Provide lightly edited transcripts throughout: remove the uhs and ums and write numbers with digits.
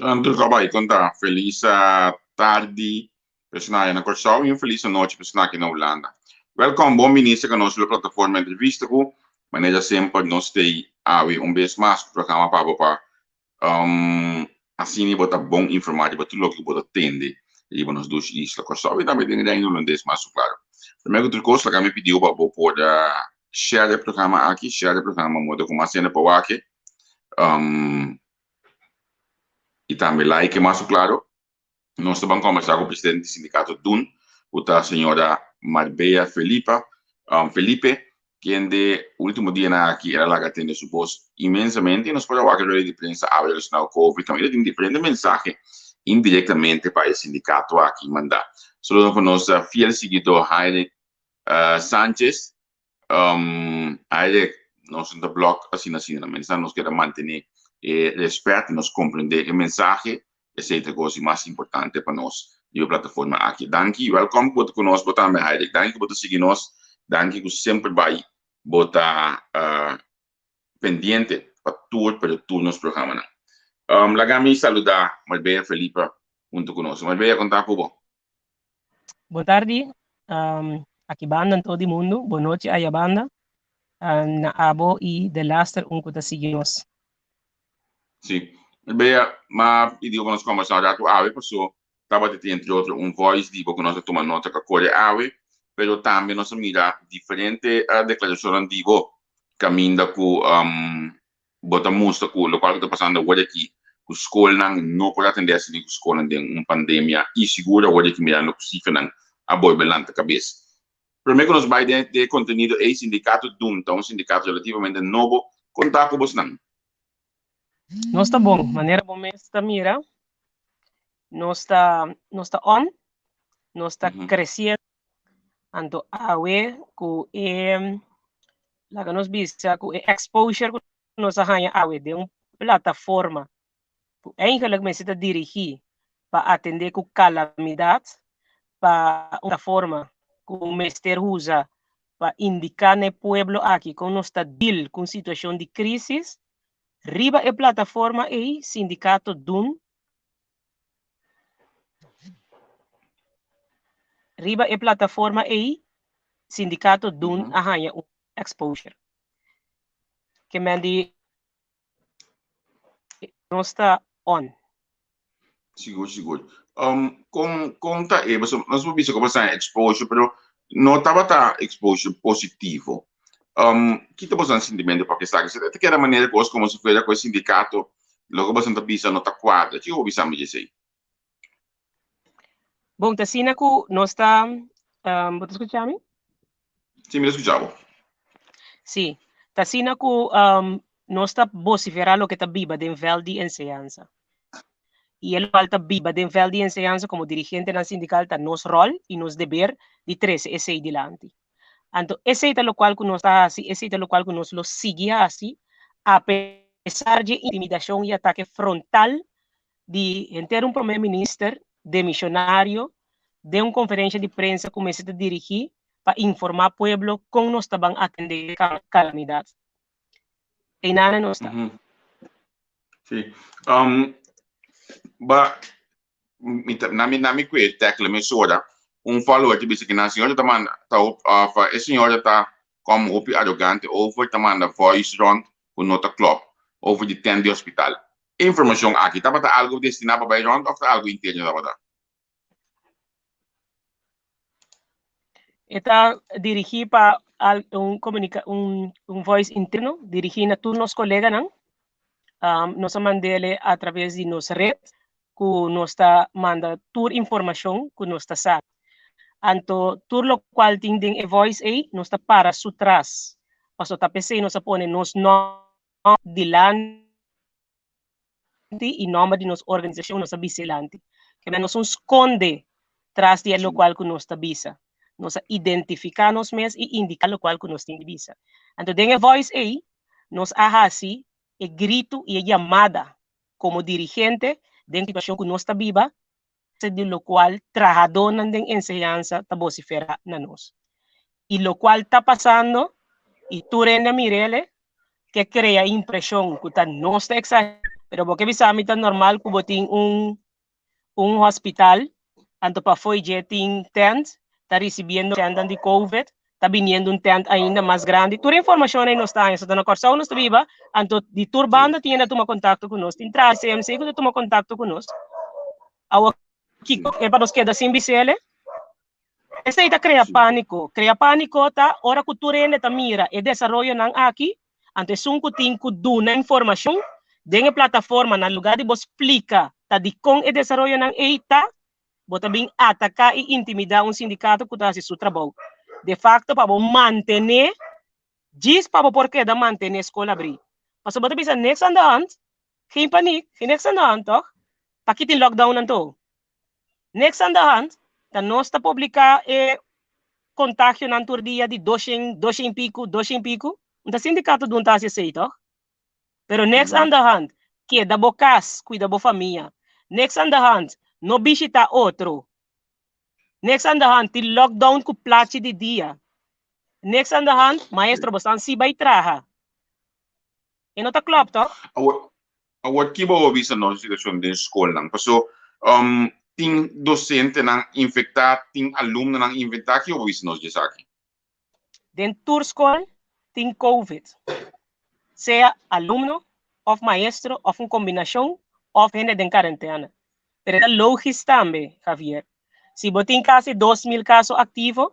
Antes trabalho conta feliz tarde, personagem na Corsal e feliz noite, personagem na Holanda. Welkom, bom ministro, que nós na plataforma Entrevista, maneira sempre nós tem vez mais programa para assim botar bom informado para tudo o que botar tende e nos dois islas Corsal e também tem ainda holandês mais claro. Primeiro outra coisa que me pediu para poder share o programa aqui, share o programa modo como assim para aqui. E também like mais claro. Nós vamos conversar com o presidente do Sindikato DOEN, a senhora Marbella Felipe, Felipe, que de último dia aqui ela atende su voz imensamente e nos pode falar que de prensa habla relacionado ao Covid, também tem diferentes mensagens indiretamente para o sindicato aqui mandar. Só para nós fiel seguidor Heide Sánchez, Heide nós no blog assim na mensagem nós queremos manter respeito, nos compreender o mensagem. Essa é a coisa mais importante para nós e a plataforma aqui. Danke, welcome por conosco também, Heide. Danke por seguir nós. Danke que sempre vai botar pendiente para todos nos programas. Lagami saludar Marbella Felipe junto conosco. Marbella, contar com você. Boa tarde, aqui banda todo mundo. Boa noite a banda. Na abo e de laster que seguimos. Sim. Marbella, mas pediu para nós conversar já com a pessoa. Estava entre outros voice de que nós tomamos nota que a Coreia AWE, pero também nós mira diferente declarações de caminho com bota música com o qual está passando hoje aqui. A escola não pode atender a escola em uma pandemia e segura hoje que mirando que se finan a boi belante cabeça. Primeiro que nós vai de conteúdo é sindicato DOEN, então um sindicato relativamente novo, contar com você não. Não está bom, maneira bom está mira, não está on, não está crescendo, anto awe com lá que nós vista com exposure que nós arranha awe de uma plataforma, eigenlijk me está dirigir para atender com calamidade, para uma forma que o mestre usa para indicar no pueblo aqui como nós está deal com situação de crise. Riba a plataforma e Sindikato DOEN. Riba a plataforma e Sindikato DOEN arranha o exposure. Que mendi não está on. Seguro. Conta aí, nós vamos ver como está exposure, pero não estava exposure positivo. Que está passando sentimento para que está aqui? Que era a maneira como se fez com o sindicato, logo você está pensando não está quadra. Que eu ouvi saber disso aí? Bom, tá sina que nós está, você escuta-me? Sim, me escutava. Sim, tá sina que nós está vociferando o que está viva de nível de enseñanza. E ele falta viva de nível de enseñanza como dirigente na sindical está nosso rol e nosso dever de 13 esse aí delante. Então, esse é o qual que nós está assim, esse é o qual que nós lo sigue assim, a pesar de intimidação e ataque frontal de ter um primeiro-ministro demissionário de uma conferência de prensa comece a dirigir para informar o povo como nós estamos atendendo a calamidade. E nada não está. Sim. Na minha coisa, técnica, emissora, follower que disse que na senhora a senhora está como arrogante, ou foi tomando voice round com nota club, ou foi de tende de hospital. Informação aqui, estava algo destinado para round ou algo interno da verdade? Está dirigido para um voice interno, dirigido a todos os colegas, nós mandamos através de nossa rede, que nós está mandando toda informação que nós está sabe. Então, tudo o qual tem a voice aí, nós está para su trás. Passo tá PC, nós põe nos nomes delante e nome de nossa organização, nossa biselante. Que nós não esconde tras de lo qual que nós está bisa. Nós identificar nos mesmos e indicar lo qual que nós tem bisa. Então, tem a voice aí, nós assim, e grito e chamada como dirigente de situação que nós está viva, de lo qual trabajador na enseñanza está vocifera na nós. E lo qual está passando, e tu renda Mirele, que crea impressão que está não está exagerando, Pero porque bisa mi tan normal kubo ting hospital, anto pa foi jeting tent, tá recebendo tent de COVID, tá viniendo tent ainda mais grande. Toda a informação aí nós está, então na corção nós viva, anto de turbanda tinha tomar contato conosco, entrar CMC que tomar contato conosco. Awa Kiko, é para nós que é da Simbicele. Esse aí tá cria pânico tá, ora que tu rende tá mira, e desenvolve nang aqui, ante sunku tinku do na informação, dengue plataforma na lugar de vos explica, tá de com e desenvolve nang eita, bota bem atacar e intimidar sindicato que tá seu trabalho. De facto, para manter, diz para porquê da manter a escola abrir. Mas bota bisa next on the hand, geen paniek, geen next on the hand, toch? Pakit in lockdown nanto. Next on the hand, ta nós tá publicar contágio na dia de 200 e pico. O sindicato não está aceito. Pero next on the hand, que da bocas, cuida da família. Next on the hand, no visita outro. Next on the hand, til lockdown com plate de dia. Next on the hand, maestro bastante si vai traha. E não tá klopt, toch? Wat kiba o bisa no situação de escola lang. Paso ting docente nang infectar, ting alumno nang infectar, que o bisa nos diz aqui. Dentro da escola, tem COVID. Seja aluno, of maestro, of combinação, of gente de quarentena. Pero é lógico também, Javier. Se você tem quase 2.000 casos ativos,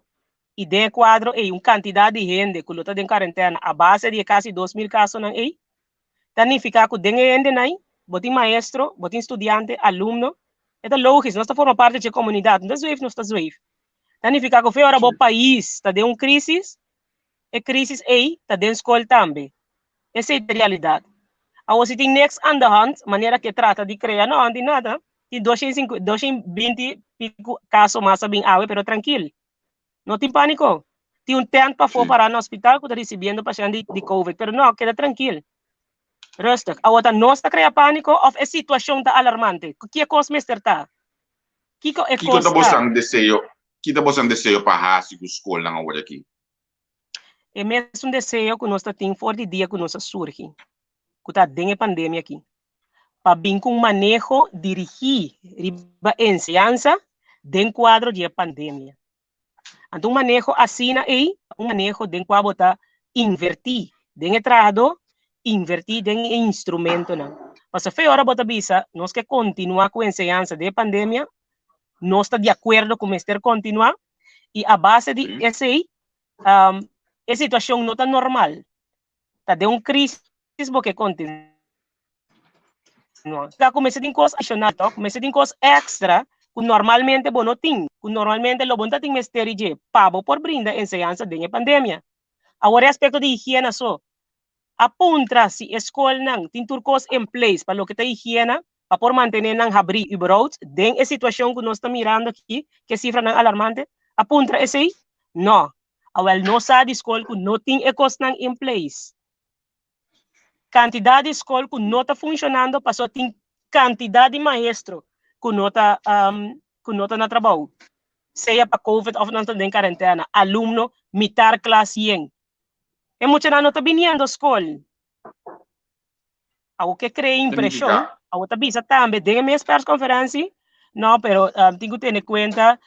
e de quadro é uma quantidade de gente que está em quarentena, a base de quase 2.000 casos não é, significa que tem gente aí, você maestro, você estudante, aluno, é lógico, nós formamos parte da comunidade, não está zoeiro. Significa que fora o país está em uma crise, e crise aí está dentro da escola também. Essa é a realidade. Agora, se tem next on the hand, maneira que trata de criar, não tem nada, tem 220 casos mais bem água, pero tranquilo. Não tem pânico. Tem tempo para for parar no hospital que está recebendo paciente de COVID, pero não, queda tranquilo. Rustig. Agora, nós está criando pânico, ou a situação está alarmante. Que é coisa mestre está? Que é coisa? Que está buscando desejo para raça que escola não agora aqui? É mesmo um desejo que nós temos for de dia que nós surge. Que está dentro da pandemia aqui. Para vir com manejo, dirigir a enseñanza dentro do quadro de pandemia. Então, manejo assim aí, manejo dentro do quadro está invertir dentro do trado, invertir dentro do instrumento. Mas se foi hora bota bisa, nós que continuar com a enseñanza de pandemia, nós está de acordo com este continuar, e a base de esse aí, a situação não está normal. Está de uma crise porque continua. Já começa a coisa adicional, começa a coisa extra, que normalmente não tem, que normalmente o bom tem mais terige, para por brindar enseñanza de pandemia. Agora, aspecto de higiene só, apunta se a escola não tem turcos em place para o que está higiene, para por manter não abrir überhaupt, den a situação que nós estamos mirando aqui, que a cifra não alarmante, apunta esse aí? Não. Agora, não sabe escola que não tem ecos não em place. Quantidade de escola que não está funcionando, passou tem quantidade de maestro que não está na trabalho. Seja para COVID ou não está em quarentena, aluno, mitar classe em. E muitos não estão vindo à escola. O que cria impressão, a outra visa também, tem a minha conferência, não, pero tenho que ter em conta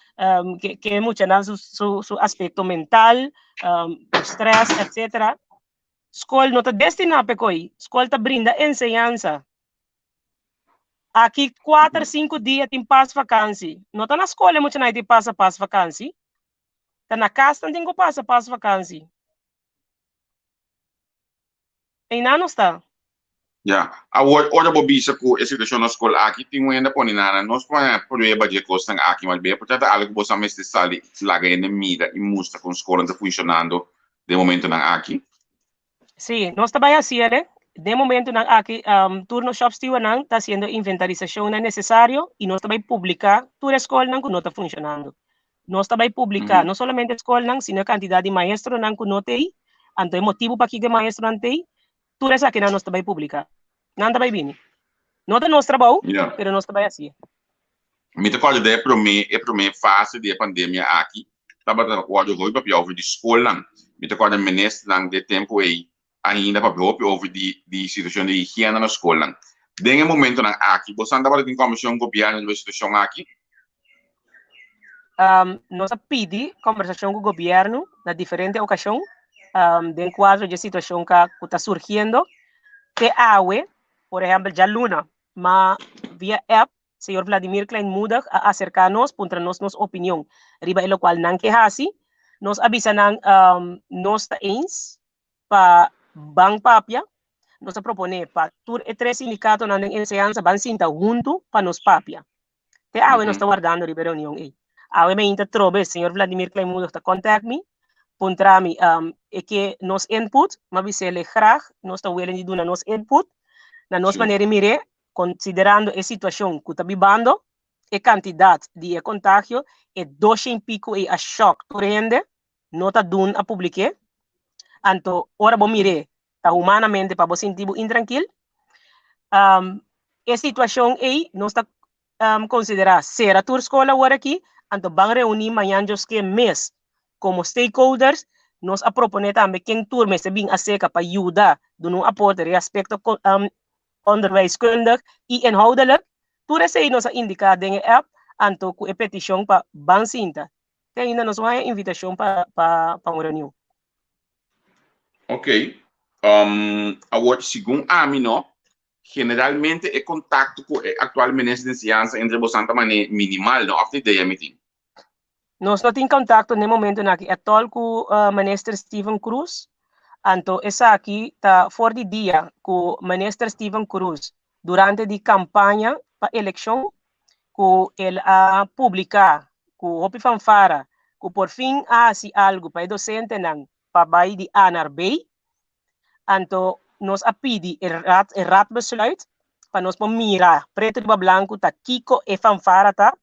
que muitos não su aspecto mental, estresse, etc. Escola não está destinada para coi, escola está brinda enseñanza. Aqui 4, 5 dias tem passo vacância. Não está na escola, muitos não tem passo vacância. Está na casa, não tem que passo vacância. E não está. Ja, agora vou bisa com a situação na escola aqui, tem ainda por nada, nós podemos provar de coisa aqui, mas bem, portanto, algo que você mestre sali, laga em mira e mostra com a escola está funcionando de momento na aqui. Sim, nós trabalhamos assim, né? De momento na aqui, turno shop steward não está sendo inventarização não necessário e nós também publicar toda a escola não que não está funcionando. Nós também publicar não somente a escola não, sino a quantidade de maestro não que não tem, então motivo para que maestro não tem, tudo isso aqui nós também publicar. Não também bem. Não é nosso trabalho, mas nós também assim. Me recordo da primeira fase da pandemia aqui, estava trabalhando com o papel de escola, me recordo o ministro de tempo aí, ainda papel de situação de higiene na escola. Den momento na aqui, você andava com comissão governo da situação aqui? Nós pedimos conversação com o governo na diferente ocasião, de quadro de situação que está surgindo. Te awe, por exemplo, já luna, mas via app, senhor Vladimir Klein muda a acercar-nos, para nos opinião. Riba o qual não que assim, nos avisan nós está ens para bang papia, nos propone para tur e três sindicatos na enseñanza van sinta junto para nos papia. Te awe nos está guardando riba reunião aí. Awe me inta trobe, senhor Vladimir Klein muda está contact me, puntra mi e que nos input, mas bisele graag, nos está willing de dar nos input, na nos maneira mire, considerando a situação que está vivendo, a quantidade de contágio, e 200 pico e a choque, tu rende, não está dando a publicar. Então, ora bom mire, está humanamente para você sentir intranquilo. A situação aí, nós está considerar ser a tua escola agora aqui, então vamos reunir amanhã que mês, como stakeholders, nós a proponer também quem turma se bem a seca para ajudar, do um aporte respeito onderwijskundig e inhoudelijk. Tudo isso aí nós a indicar dentro da app, então com a petição para bansinta. Tem ainda nós uma invitação para uma reunião. Ok. Agora, segundo a mim, generalmente o contato com o atual ministro de Ciência entre bastante maneira minimal, não? After the meeting. Nós não temos contato no momento aqui, atual com o ministro Steven Cruz. Então, essa aqui está fora de dia com o ministro Steven Cruz durante a campanha para a eleição, que ele a publicar, que o fanfara, que por fim se algo para o docente para baixo de Anarbei. Então, nós a pedir o rat besluit para nós mirar preto e branco tá Kiko e fanfara tá.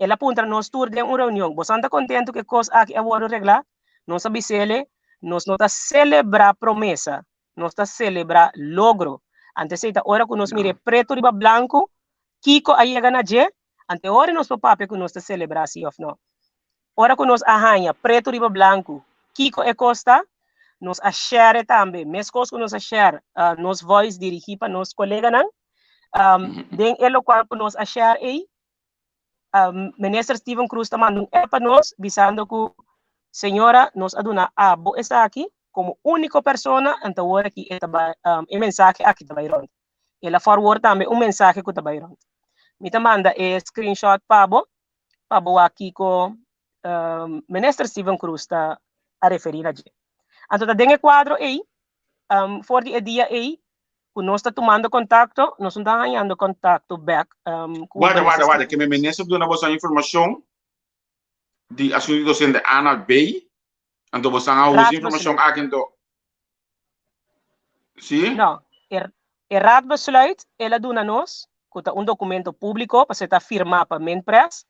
Ela apunta nós tur de uma reunião. Você está contente que coisa aqui é boa regla? Nós abisele, nós não está celebrar promessa, nós está celebrar logro. Antes da hora que nós mire preto e branco, Kiko aí é ganador. Ante hora nós papel que nós está celebrar assim ou não. Hora que nós arranha preto e branco, Kiko é costa. Nós a share também, mesmo coisa que nós a share, nós voice dirigir para nos colegas não, den ele qual que nós a share aí, ministro Steven Cruz está mandando para nós, avisando que senhora nós aduna a bo está aqui como única pessoa, então agora aqui está mensagem aqui está bairro. Ela forward também mensagem que está bairro. Me manda screenshot para bo aqui com ministro Steven Cruz está a referir a gente. Então, dentro do quadro aí, for the dia aí, que nós estamos tomando contato, nós estamos ganhando contato back. Guarda, que me ministro deu uma informação de assunto docente Ana B. Então, você não usa informação aqui, então. Sim? Não, Raad besluit, ela dá nós, que é documento público, para ser firmado para a empresa.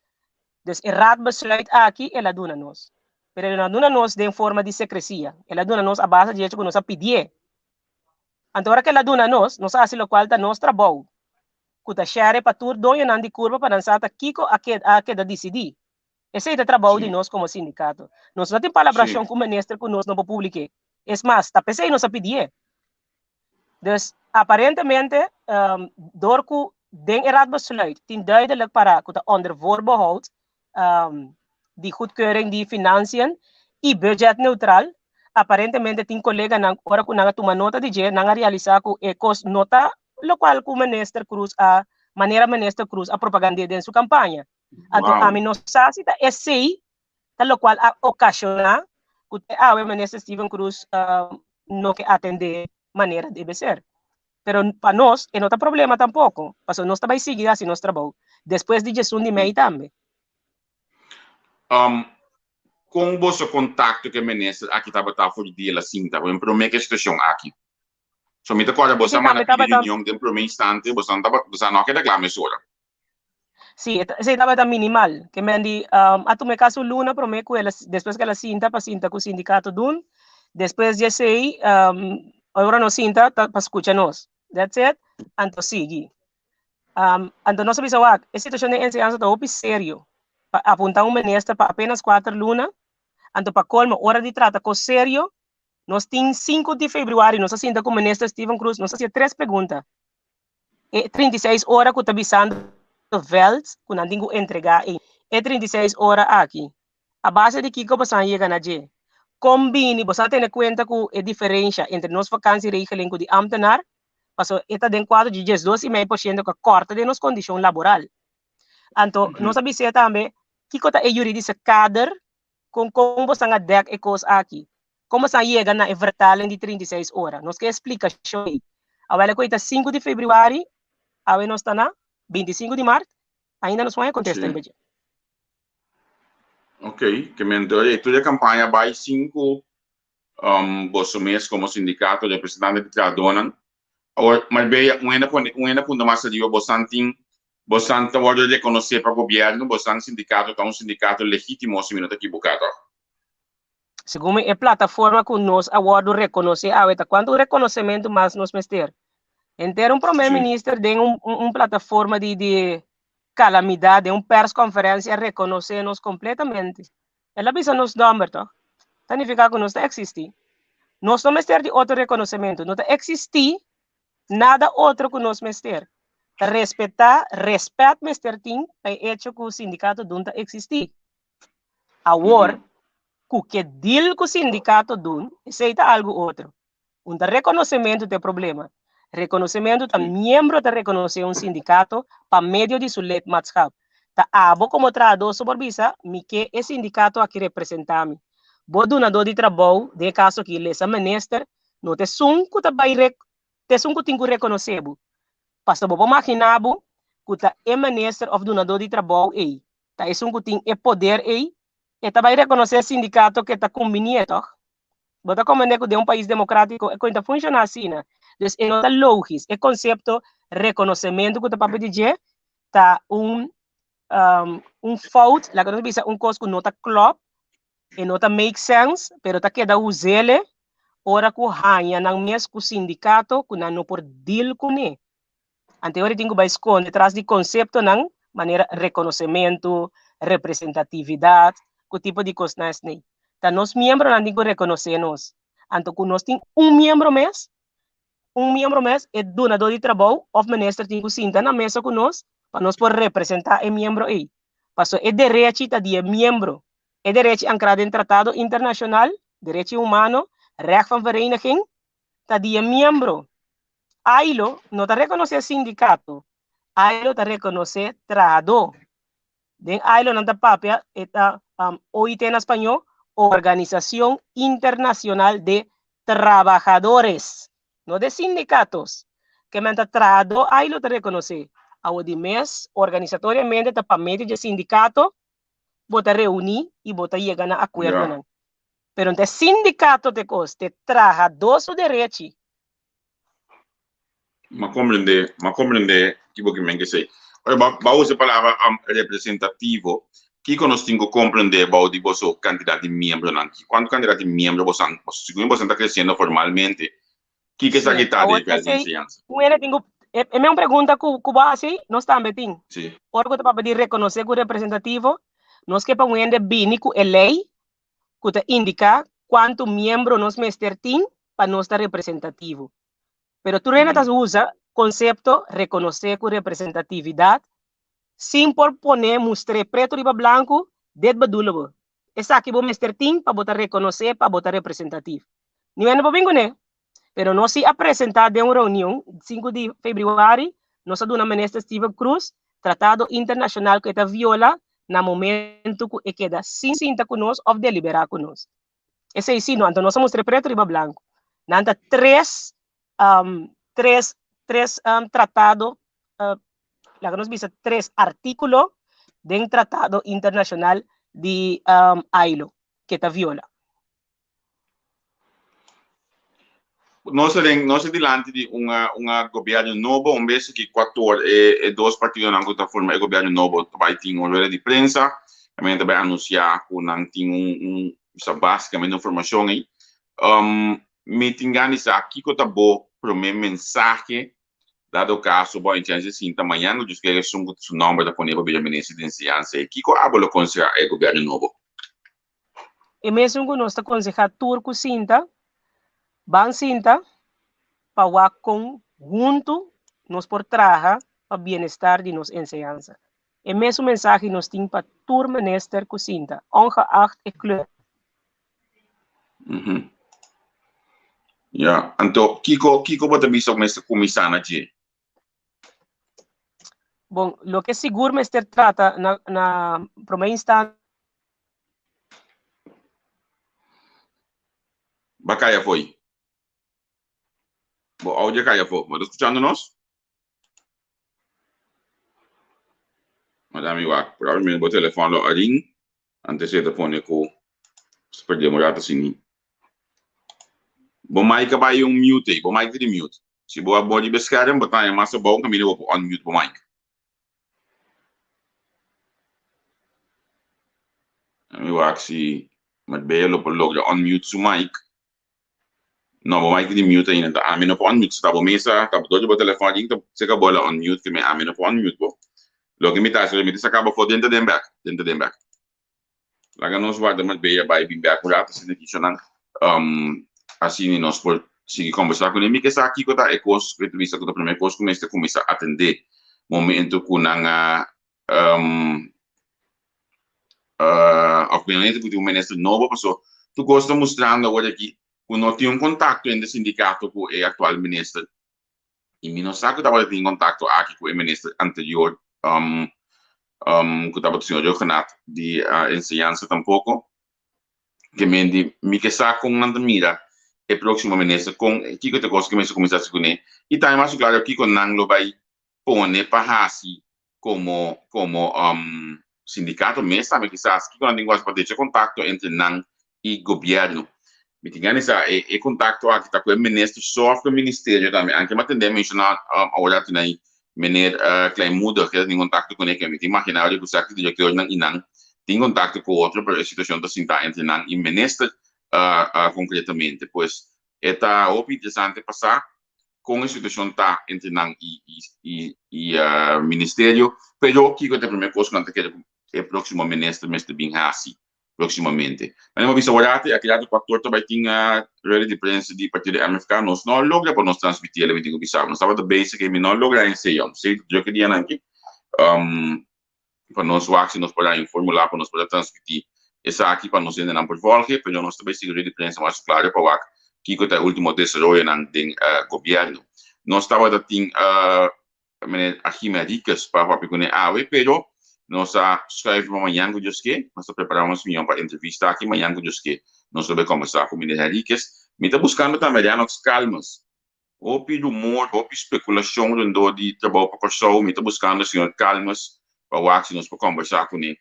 Então, Raad besluit aqui, ela dá nós. Pero ela não nos de forma de secrecia. Ela dá nos a base de hecho que nos a pedir. Então, agora que ela dá nos faz o qual está nosso trabalho. Que está share para tudo, dono não de curva para dançar Kiko a que decidir. Esse é o trabalho de nós como sindicato. Nós não temos colaboração com o ministro que nós não publicar. É mais, está pensando nos a pedir. Então, aparentemente, door que den raad besluit, tem duidelijk para que está onder voorbehoud, de goedkeuring de financiën e budget neutral. Aparentemente, tem colega na hora que não toma nota de je, não realizar que é cost nota, lo qual que o ministro Cruz a maneira ministro Cruz a propaganda dentro sua campanha. Então, a mim não sabe se é sei, lo qual a ocasiona que o ministro Steven Cruz não que atender maneira deve ser. Pero para nós, não tem problema tampouco, porque nós também seguir assim nosso trabalho. Depois de gestão de MEI também. Com o vosso contato que o ministro aqui estava por dia la cinta, eu prometo que a situação aqui. Somente agora você manda a reunião de primeiro instante, você não quer reclamar isso agora. Sim, esse estava minimal, que me di a tu me caso luna prometo ela depois que ela cinta para cinta com o sindicato dun, depois de sei agora não cinta para escutar nós. That's it. Então sigue. Então nós sabemos a situação de enseñanza está sério. Apuntar ministro para apenas 4 lunas, então para colmo, hora de trata com sério, nós temos 5 de fevereiro, nós assinamos com o ministro Steven Cruz, nós fazemos 3 perguntas. 36 horas que está avisando Vels, que não tem que entregar. 36 horas aqui. A base de que você chega na G. Combine, você tem em conta que a diferença entre nós vacâncias e regeling de ambtenaar, porque está dentro quadro de 12,5% que corta de nossa condição laboral. Então, nós sabemos também que está a jurídica cadre com como você a deck e coisa aqui. Como você chega na vertalen de 36 horas. Nós que explicação aí. Agora, coisa 5 de fevereiro, agora nós está na 25 de março, ainda não vai contestar. Ok, que mentor, toda a campanha vai 5 mês como sindicato representante de cada dona. Mas bem, uma fundamentação de bastante hora de reconhecer para o governo, bastante sindicato, que é um sindicato legítimo, se não está equivocado. Segundo a plataforma que nós agora reconhece, quanto reconhecimento mais nós mester. Então, um primeiro-ministro tem uma plataforma de calamidade, de uma press-conferência, reconhecer-nos completamente. Ela avisa nos números, tá? Significa que nós não existimos. Nós não mester de outro reconhecimento, não existe nada outro que nós mester. Respeito mester tem é hecho que o sindicato não existe. Agora, que deal com o sindicato dun, aceita algo outro. Um reconhecimento do problema. Reconhecimento da membro de reconhecer um sindicato para meio de sua lei matchap. Ta abo como trabalhador supervisa, me que é sindicato aqui representa-me. Bo donador de trabalho, de caso que lesa minister, não te sunco ta vai te sunco tingo reconhecer. Passa bo imaginabo que ta é minister of donador de trabalho ei. Ta é sunco ting é poder ei. E também reconhecer sindicato que está conveniente. Bota como é que de um país democrático que funciona assim, né? Então, é nota lógico, é conceito reconhecimento que está para dizer, tá fault, lá que nós bisa coisa que nota club, e nota make sense, pero tá queda usele, ora que hanha nang mes com sindicato, que não por deal com ele. Anterior tenho que esconder atrás de conceito nang maneira reconhecimento, representatividade, que tipo de coisa nós nem. Então, nós membros não temos que reconhecer-nos. Então, nós temos membro mês é donador de trabalho, ou ministro tem que sentar na mesa com nós, para nós poder representar o membro aí. Porque é direito de membro, é direito ancrado em tratado internacional, direito humano, recht van vereniging, está de membro. Ailo não está reconhecer sindicato, ailo está reconhecer trabalhador. Den ailo não está papel, está OIT en espanhol, Organización Internacional de Trabajadores, no de sindicatos, que me trado ahí lo te reconoce. A o de mes, organizatoriamente, para medio de sindicato, vota reunir y vota llegar a acuerdo. Yeah. Pero de sindicato de coste, trabajador su derecho. Ma compreende que sei. Ba usa a palavra representativo, que nós temos que compreender about de vosso quantidade de membros aqui. Quanto quantidade de membros você está crescendo formalmente, que está quitado de enseñanza? É uma pergunta que base nós também tem. Sim. Ora que para pedir reconhecer que o representativo, nós que para um ende bini que é lei que indica quanto membro nós mester tem para nós estar representativo. Pero tu reina usa conceito reconhecer com representatividade sem por poner mostrar preto e branco det bedoelen. Essa aqui vou mester tem para botar reconhecer, para botar representativo. Não é no bingo, né? Pero nós se apresentar de uma reunião 5 de fevereiro, nós dona ministra Steve Cruz, tratado internacional que está viola no momento que queda sem cinta conosco ou deliberar conosco. Esse é sim, então nós mostramos preto e branco. Nanta três tratados, lá que nós vimos 3 artículos do Tratado Internacional de ILO, que está viola. Nós estamos diante de governo novo, vez que 2 partidos não estão formando o governo novo, vai ter uma rueda de prensa, também vai anunciar que não tem basicamente informação aí. Me tingani aqui que está bom para mim mensagem, dado o caso, bom, então assim, amanhã eu disse que é seu nome da poner o ministro de enseñanza, que que hablo com o governo novo. E mesmo que nós aconselhamos turco cinta, ban cinta, para o conjunto nos por trabajar para bienestar de nos enseñanza. E mesmo mensaje nos tem para turma nester cozinta, ongeacht e kleur. Ja, então, Kiko bota bisa mestre comisana de. Bom, lo que seguro mestre trata na primeira instância. Bacaya foi. Bom, onde caia foi? Mas escutando nós? Madame Iwak, provavelmente o telefone a ring, antes de telefone com se perder morata assim. Bom, Mike vai mute, bom Mike de mute. Se boa body bescherm, botar em massa bom, caminho op on mute bom Mike. Iwak se met belo por logo on mute su Mike. No, bom Mike de mute ainda, tá ameno op on mute, tá bom mesa, tá todo o telefone ring, tá se acabou on mute, que me ameno op on mute bom. Lo que me tá, se me diz acaba for dentro de back. Laga nos guarda met beia by bim back morata se aqui chonan. Assim nós por seguir conversar com ele, que está aqui com a ecos, que entrevista com a primeira coisa, começa a atender momento com a obviamente que o ministro novo passou, tu gosta mostrando agora aqui, que não tinha contato entre o sindicato com o atual ministro, e me não sabe que estava em contato aqui com o ministro anterior, que estava o senhor Renato, de ensinança tampouco, que me que sabe com nada mira, e próximo ministro com que te gosta que me começar com ele e tá mais claro aqui com não vai pôr para assim como sindicato mesmo sabe que sabe que quando ninguém pode ter contato entre não e governo me tinha nessa contato aqui tá com o ministro só com o ministério também anche mas também mencionar agora tem aí menino Klein Muda que tem contato com ele que me imagina que o sabe que diretor não tem contato com outro para a situação da cinta entre não e ministro concretamente, pois é muito interessante passar com a situação tá entre nang e ministério, pero que eu primeira coisa quando que é próximo ministro bem assim proximamente. Mas não visa agora aqui lado 14 vai ter rede de prensa de partido MFK nós não logra para nós transmitir ele tem que bisa nós estava da base que me não logra em sei eu queria aqui para nós o action nós para formular para nós para transmitir essa aqui para nós ainda não por volta, pero nós também seguimos de prensa mais claro para o que é o último desenvolvimento do governo. Nós estava da tem aqui médicas para pegar AWE, pero nós escrevemos amanhã com Deus que nós preparamos para entrevista aqui amanhã com Deus que nós vamos conversar com médicas, me está buscando também as calmas. Houve rumor, houve especulação dentro de trabalho para o pessoal, me está buscando senhor calmas para o action nós para conversar com ele.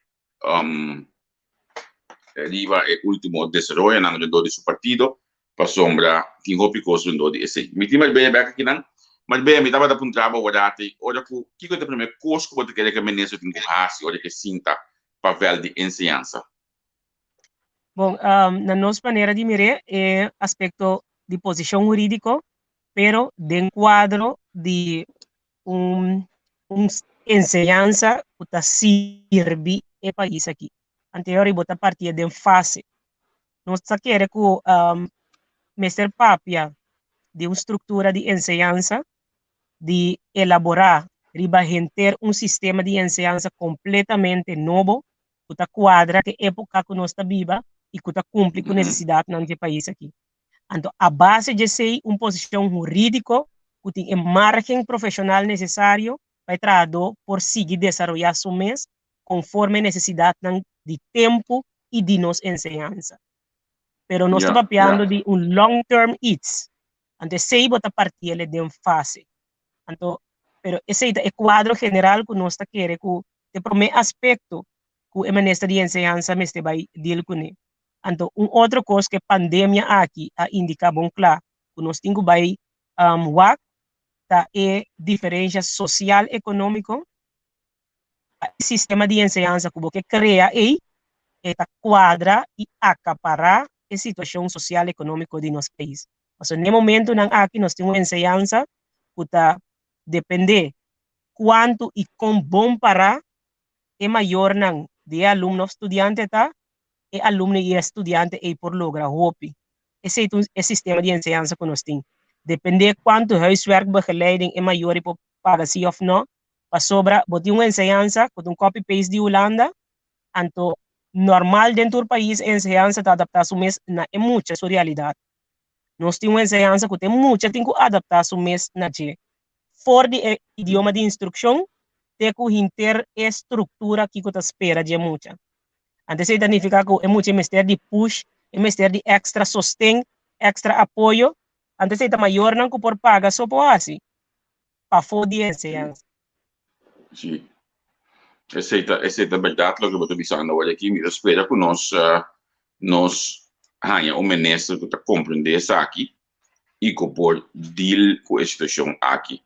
Arriva è ultimo desenvolvimento dentro di suo partito per sombra che hopi coso dentro di esse mitima bene back aqui não mas bem me tava da puntraba guardate ora que que primeiro costo pode querer que menino tem que hasi ora que sinta papel de ensinança. Bom, na nossa maneira de mirar é aspecto de posição jurídico, pero de quadro de ensinança que está sirve o país aqui. Anterior bota partir de fase. Nós queremos que mestre papia de uma estrutura de ensinança, de elaborar, ribagenter sistema de ensinança completamente novo, que está quadra que época que nós está viva e que está cumpre com necessidade no país aqui. Então, a base de ser uma posição jurídica, que tem margem profissional necessário para trabalhar por seguir desenvolver seu mês conforme necessidade de tempo e de nos ensinança. Pero nós estamos falando de long-term hits. Então, sei botar partir de uma fase. Então, pero esse é o quadro general que nós queremos, que o primeiro aspecto que o ministro de ensinança vai deal com ele. Então, outra coisa que a pandemia aqui indica bom claro, que nós temos que é diferença social e econômica, sistema de ensinança que você cria aí, quadra e acaparar a situação social e econômica de nosso país. Mas, no momento, aqui nós temos uma ensinança que depende quanto e com bom para é maior de aluno estudante e aluno e estudante e por lograr hopi. Esse é o sistema de ensinança que nós temos. Depende quanto huiswerk begeleiding é maior paga sim ou não, para sobra, botar uma enseñança, com um copy-paste de Holanda, anto normal dentro do país, a enseñança está adaptada a mês na é muita sua realidade. Nós temos uma enseñança que tem muita, tem que adaptar a mês na G. Fora de idioma de instrução, tem que ter estrutura que você espera de muita. Antes isso significa que é muito mestre de push, é mestre de extra sostém, extra apoio. Antes isso maior não que por paga só por assim, para fora de enseñança. Sim. Essa é a verdade, lo que eu estou dizendo agora aqui. Eu espero que nós tenha um ministro que está compreendendo isso aqui e que por deal com a situação aqui.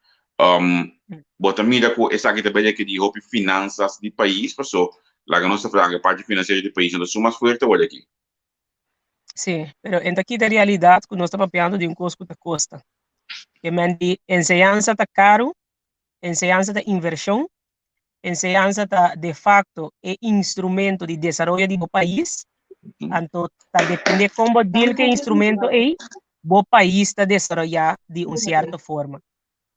Bota mira com essa aqui também que diz finanças do país, passou lá que nossa franga parte financeira do país não é mais forte agora aqui. Sim, pero aqui da realidade que nós estamos falando de custo da costa. Que de enseñança está caro, enseñança está inversão, enseñança está de facto é instrumento de desenvolvimento do país. Então, tá depende como deal que instrumento é, o país está desenvolvendo de uma certa forma.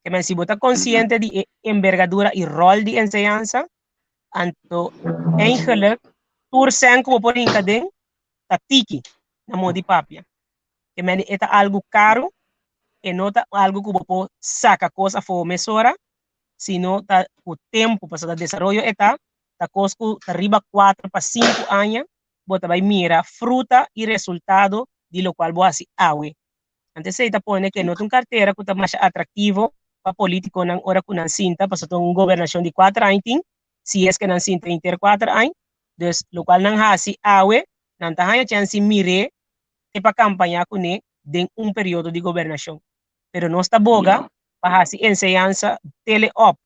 Que se você está consciente de envergadura e rol de enseñança, então, eigenlijk, tur sen como por encadem, tá tiki, na mão de papia. Que é algo caro, e não é algo que você saca coisa for mesora, sino tá o tempo para o desenvolvimento tá coisa que arriba 4 para 5 anos, você vai mirar fruta e resultado de lo qual você awe. Antes você põe que não tem carteira que está mais atrativo para político na hora que não sinta, para ter uma governação de 4 anos, se é que não sinta em ter 4 anos, então, lo qual não há se awe, não está a chance mire para campanhar com ele em um período de governação. Pero não está boga para a enseñança tele-op,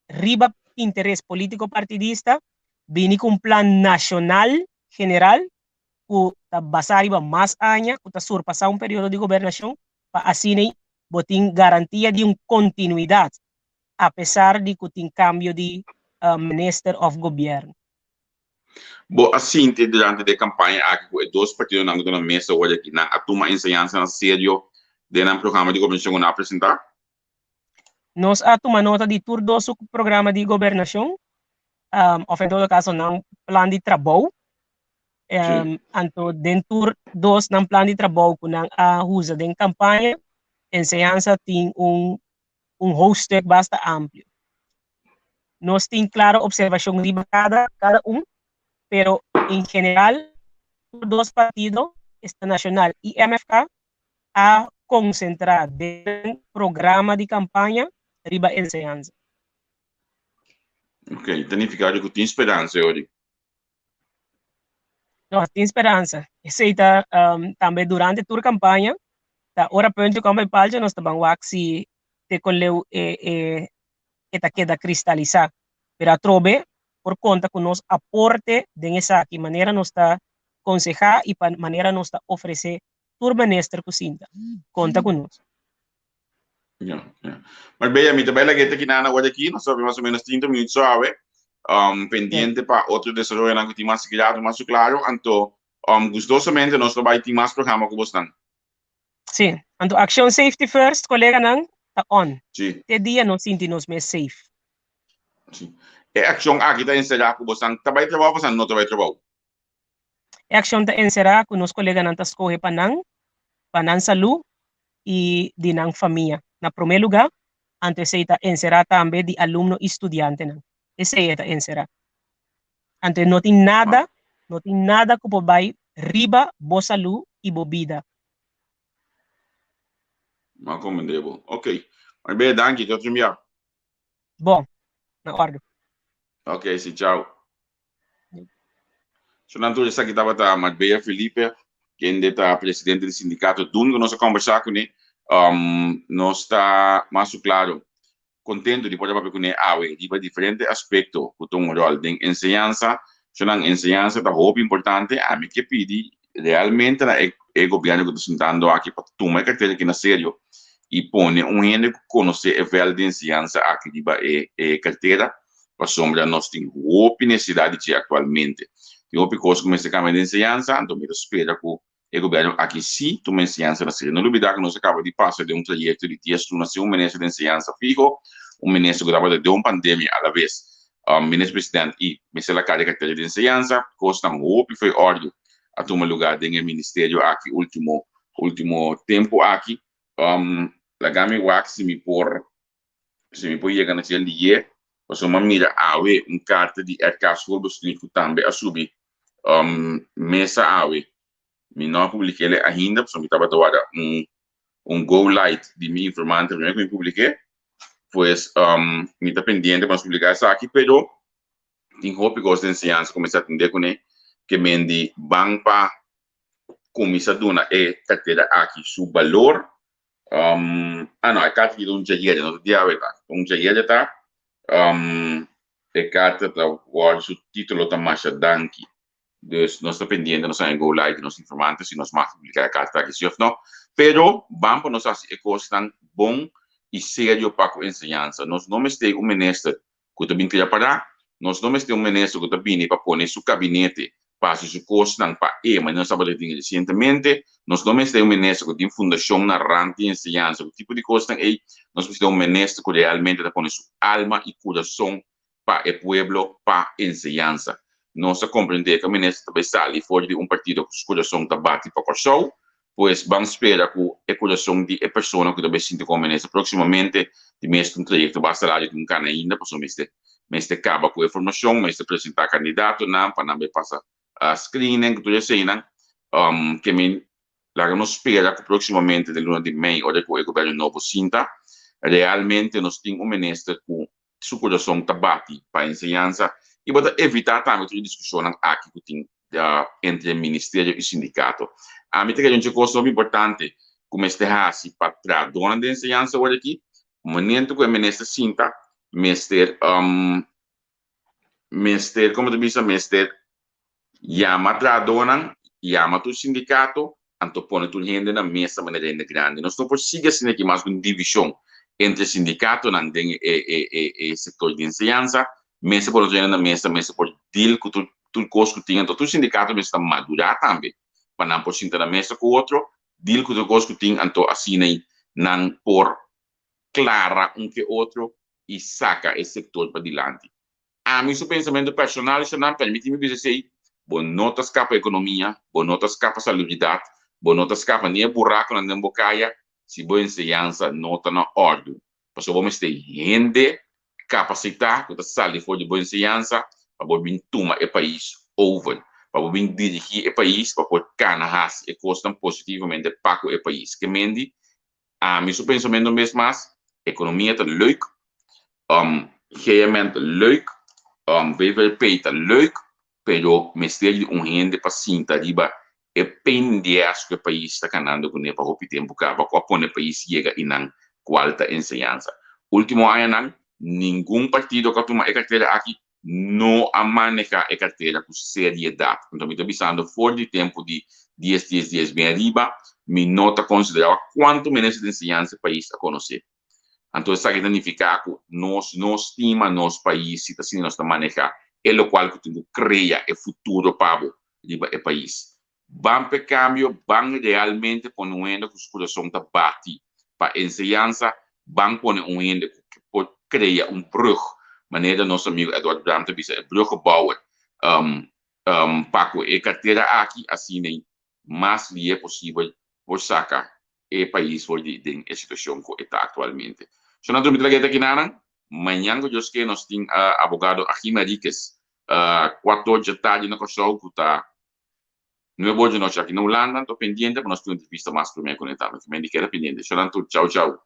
riba interesse político partidista, vini com um plano nacional general, que está basado mais anos, que está surpassar um período de governação, para assim botar garantia de uma continuidade, apesar de que tem cambio de Minister of Governo. Bom, assim, durante a campanha, aqui, dois partidos na mesa hoje aqui, na toma enseñança na sério, de um programa de governação a apresentar? Nós tomamos nota de todo o programa de governação, ou em todo caso, não plano de trabalho. Então, dentro dos não plano de trabalho que não usa em campanha, enseñança tem roster bastante amplo. Nós temos, claro, observação de cada um, pero em geral, dos partidos, este nacional e MFK, a concentrar em programa de campanha riba enseñança. Ok, significa que tem esperança hoje. Nós tem esperança. Isso está também durante a campanha, da hora ponte como palha nós também se te colheu queda cristalizar, pero a trobe por conta que nos aporte de essa que maneira nos está aconselhar e para maneira nos está oferecer por ministro que sinta. Conta conosco. Mas bem, a mim também lagi aqui na hora aqui, nós sabemos mais ou menos 30 minutos suave, pendiente para outro desenvolvimento que tem mais claro, mais claro, então, gostosamente nós trabalhamos em mais programa que você tem. Sim, então Action Safety First, colega não, está on. Sim. Te dia nós sentimos mais safe. Sim. E action aqui está encerrado que você trabalha trabalho, você não trabalha trabalho. E action está encerrado que nós colega não está escolhe para não saúde e de não família. Na primeiro lugar, antes está encerrado também de aluno e estudante não. Esse está encerrado. Antes não tem nada que pode riba boa saúde e boa vida. Mas como devo? Ok. Mas bem, danke, tchau, tchau. Bom, na ordem. Ok, sim, tchau. Sonando essa aqui estava a Marbella Felipe, que é a presidente do Sindikato DOEN, que nós conversar com ele, nós está mais claro, contente de poder falar com ele, de diferentes aspectos, que tem um rol de enseñança, enseñança está muito importante, a mim que pedi realmente o governo que está sentando aqui para tomar carteira aqui na sério e põe gente que conhece o nível de enseñança aqui de carteira, para sombra nós temos muita necessidade de atualmente. Tem outra coisa como esse caminho de enseñança, então eu espero que o governo aqui sim tome enseñança na série. Não olvidar que nós acabamos de passar de um trajeto de texto, nós temos um ministro de enseñança fijo, ministro que estava de uma pandemia à la vez, ministro presidente e ministro da carreira de enseñanza, costam roupa e foi ordem a tomar lugar do ministério aqui último tempo aqui, la gami wax se me poi llegan a ser die, pues uma mira awe carta de caso bestuur também a subir mesa awe, me não publiquei ele ainda, porque me estava toda go light de mi informante primeiro que me publiquei, pues me está pendiente para publicar isso aqui, pero tem roupa gosto de enseñanza começar a atender com ele, que mendi banpa começa a donar carteira aqui, seu valor. No, a carta de um dia não dia um dia tá a carta tá o título tá mais danke, dus nós está pendiente nós em go live nós informantes se nós mais publicar a carta aqui se não, pero vamos nós assim costan bom e sério para a enseñanza, nós não estamos ministro que também queria parar, nós não estamos ministro que também para pôr seu gabinete para se costan para mas nós estamos recentemente nós não temos ministro que tem fundação na rante enseñanza, o tipo de coisa nós precisamos ministro que realmente está pondo sua alma e coração para o pueblo, para enseñanza. Nós compreender que o ministro também sai fora de partido que o coração está bate para o coração, pois vamos esperar que o coração de pessoa que também sinta como ministro proximamente, de mesmo trajecto vai salário de cana ainda, por mesmo acaba com a informação, mesmo apresentar candidato, não, para não passar a screening, tudo isso aí, que me lá nos espera que proximamente de luna de maio, ou depois o governo novo sinta, realmente nós temos ministro com seu coração está bate para a enseñanza e para evitar também toda discussão aqui que tem entre o ministério e o sindicato. A mim tem uma coisa muito importante, como este assim para a dona de enseñanza hoje aqui, o momento que o ministro sinta, mister, como tu diz, mister, llama a dona, llama a tu sindicato, anto põe tu gente na mesa de maneira grande. Nós não podemos assim aqui mais uma divisão entre sindicato e setor de enseñanza, mesa por gente na mesa por deal que tu coisa que tinha, tu sindicato está madurar também, para não por sentar na mesa com o outro, deal que tu coisa que tinha, anto assim não por clara que outro e saca esse setor para diante. A mim, seu pensamento personal, isso não permite me dizer, bom, notas capa economia, bom, notas capa salubridade, bom, notas capa nem buraco na dembocaia, se boa enseñanza, nota na ordem. Porque vamos ter gente capacitada, que está saindo fora de boa enseñanza, para vir tomar o país over, para vir dirigir o país, para pôr canahas e costam positivamente para o país. Que mendi, a mim, seu pensamento mesmo mais, economia está leuk, regimento leuk, WVP está leuk, pero mistério gente para sinta riba e pendias que o país está ganhando com ele para o tempo que vai quando o país chega e não qualta enseñanza. Último ano, nenhum partido que toma a carteira aqui não a maneja a carteira com seriedade. Então, me estou pensando fora de tempo de 10 dias bem arriba, me nota considerar quanto ministro de enseñanza o país está a conhecer. Então, isso significa que nós estima nosso país, se assim nós manejar, é o qual que cria o futuro para o país. Van per cambio, van realmente poner que o coração está bate para enseñanza, van poner gente que pode criar brug, maneira nosso amigo Eduardo Brandt diz, brug bouwen, para que a carteira aqui, assim, mais é possível, por sacar o país for de situação que está atualmente. Se não dormir aqui na amanhã que nós temos advogado Achim Henriquez, 14 da tarde na Kosovo, que está no boa de noite aqui na Holanda, estou pendiente para nós ter uma entrevista mais primeiro conectada, que me indica pendiente. Tchau, tchau.